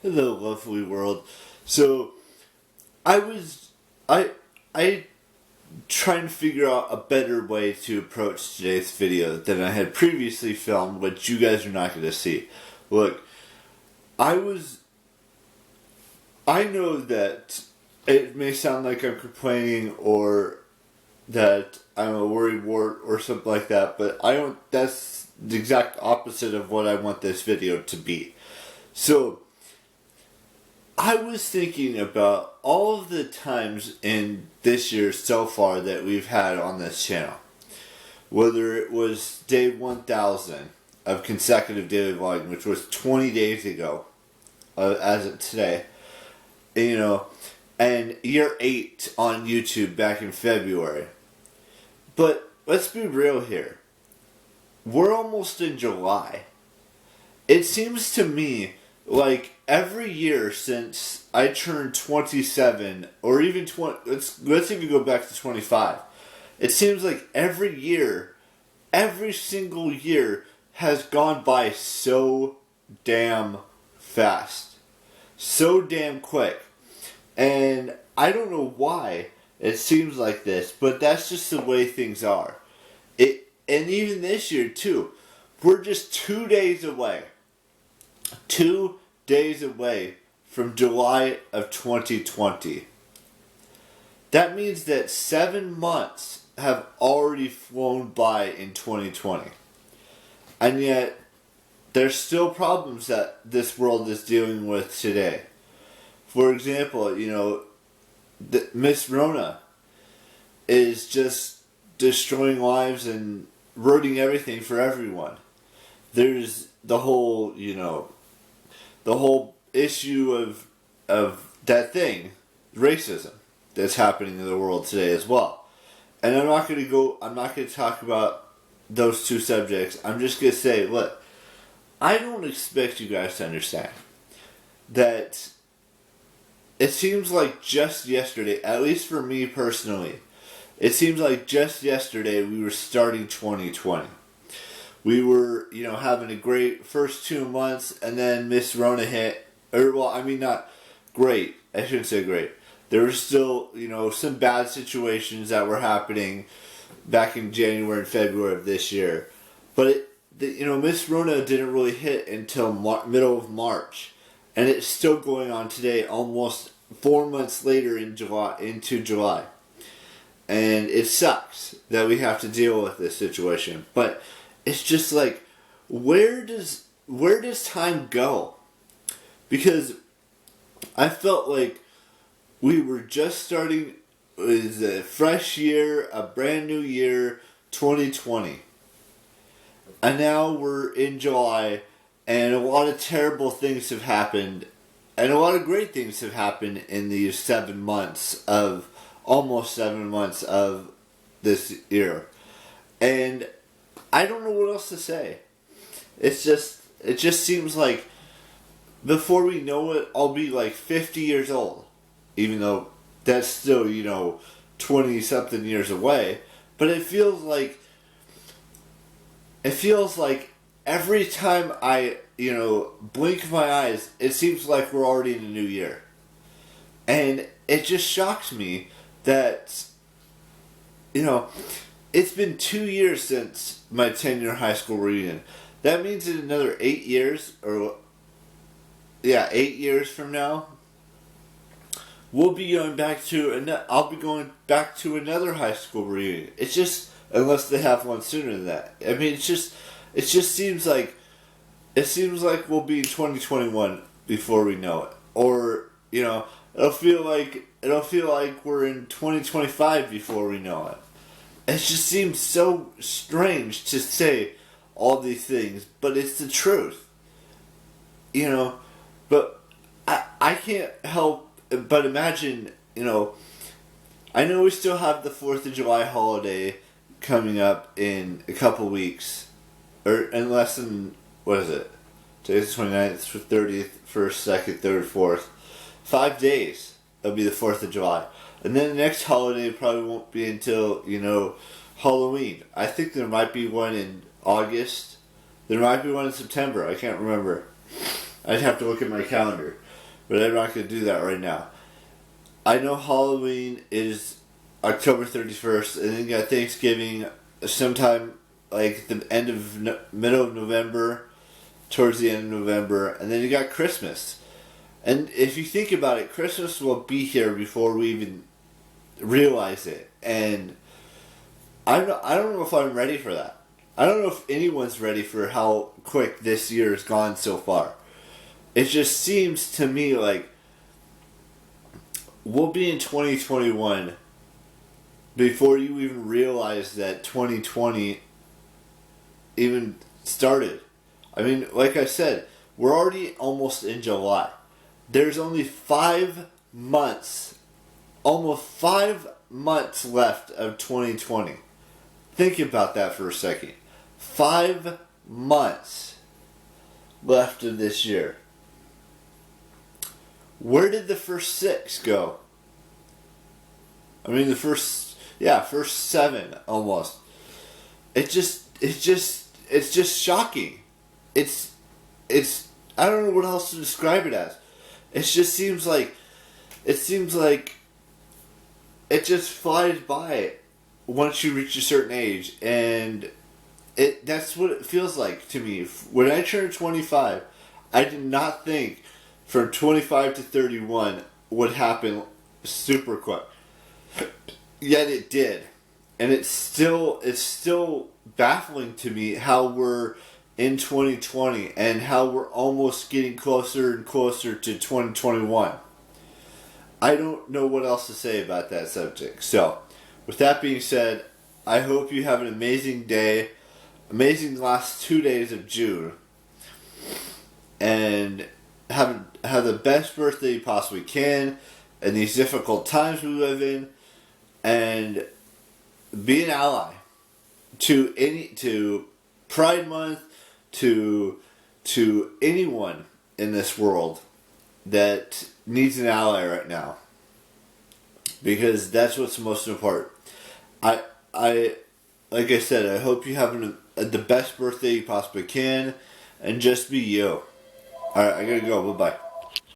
Hello, lovely world. So, I was I trying to figure out a better way to approach today's video than I had previously filmed, which you guys are not going to see. Look, I know that it may sound like I'm complaining or that I'm a worrywart or something like that, but I don't. That's the exact opposite of what I want this video to be. So, I was thinking about all of the times in this year so far that we've had on this channel. Whether it was day 1000 of consecutive daily vlogging, which was 20 days ago, as of today, and year 8 on YouTube back in February. But let's be real here. We're almost in July. It seems to me like every year since I turned 27, or even 20, let's even go back to 25. It seems like every year, every single year has gone by so damn fast. So damn quick. And I don't know why it seems like this, but that's just the way things are. And even this year too, we're just 2 days away. 2 days away from July of 2020. That means that 7 months have already flown by in 2020. And yet, there's still problems that this world is dealing with today. For example, Miss Rona is just destroying lives and ruining everything for everyone. There's the whole issue of that thing, racism, that's happening in the world today as well. And I'm not going to talk about those two subjects. I'm just going to say, look, I don't expect you guys to understand that it seems like just yesterday, at least for me personally, it seems like just yesterday we were starting 2020. We were, having a great first 2 months, and then Miss Rona hit. Not great. I shouldn't say great. There were still, some bad situations that were happening back in January and February of this year. But, Miss Rona didn't really hit until middle of March. And it's still going on today, almost 4 months later into July. And it sucks that we have to deal with this situation. But it's just like, where does time go? Because I felt like we were just starting with a fresh year, a brand new year, 2020. And now we're in July, and a lot of terrible things have happened, and a lot of great things have happened in these almost 7 months of this year. And I don't know what else to say. It just seems like before we know it, I'll be like 50 years old. Even though that's still, 20 something years away. But it feels like every time I, blink my eyes, it seems like we're already in a new year. And it just shocks me that, it's been 2 years since my 10-year high school reunion. That means in another 8 years, 8 years from now, I'll be going back to another high school reunion. It's just, unless they have one sooner than that. I mean, it just seems like we'll be in 2021 before we know it. Or, it'll feel like we're in 2025 before we know it. It just seems so strange to say all these things, but it's the truth. But I can't help but imagine, I know we still have the 4th of July holiday coming up in a couple weeks, or in less than, what is it? Today's the 29th, 30th, 1st, 2nd, 3rd, 4th. 5 days it'll be the 4th of July. And then the next holiday probably won't be until, Halloween. I think there might be one in August. There might be one in September. I can't remember. I'd have to look at my calendar, but I'm not going to do that right now. I know Halloween is October 31st, and then you got Thanksgiving sometime like the end of middle of November, towards the end of November, and then you got Christmas. And if you think about it, Christmas will be here before we even realize it. And I don't know if I'm ready for that. I don't know if anyone's ready for how quick this year has gone so far. It just seems to me like we'll be in 2021 before you even realize that 2020 even started. I mean, like I said, we're already almost in July. There's only 5 months, almost 5 months left of 2020. Think about that for a second. 5 months left of this year. Where did the first 6 go? I mean, the first 7 almost. It's just shocking. It's I don't know what else to describe it as. It seems like it just flies by once you reach a certain age, and that's what it feels like to me. When I turned 25, I did not think from 25 to 31 would happen super quick. Yet it did. And it's still baffling to me how we're in 2020 and how we're almost getting closer and closer to 2021. I don't know what else to say about that subject. So, with that being said, I hope you have an amazing day, amazing last 2 days of June, and have the best birthday you possibly can in these difficult times we live in, and be an ally to Pride Month, to anyone in this world that needs an ally right now, because that's what's most important. I like I said, I hope you have the best birthday you possibly can, and just be you. Alright, I gotta go. Bye-bye.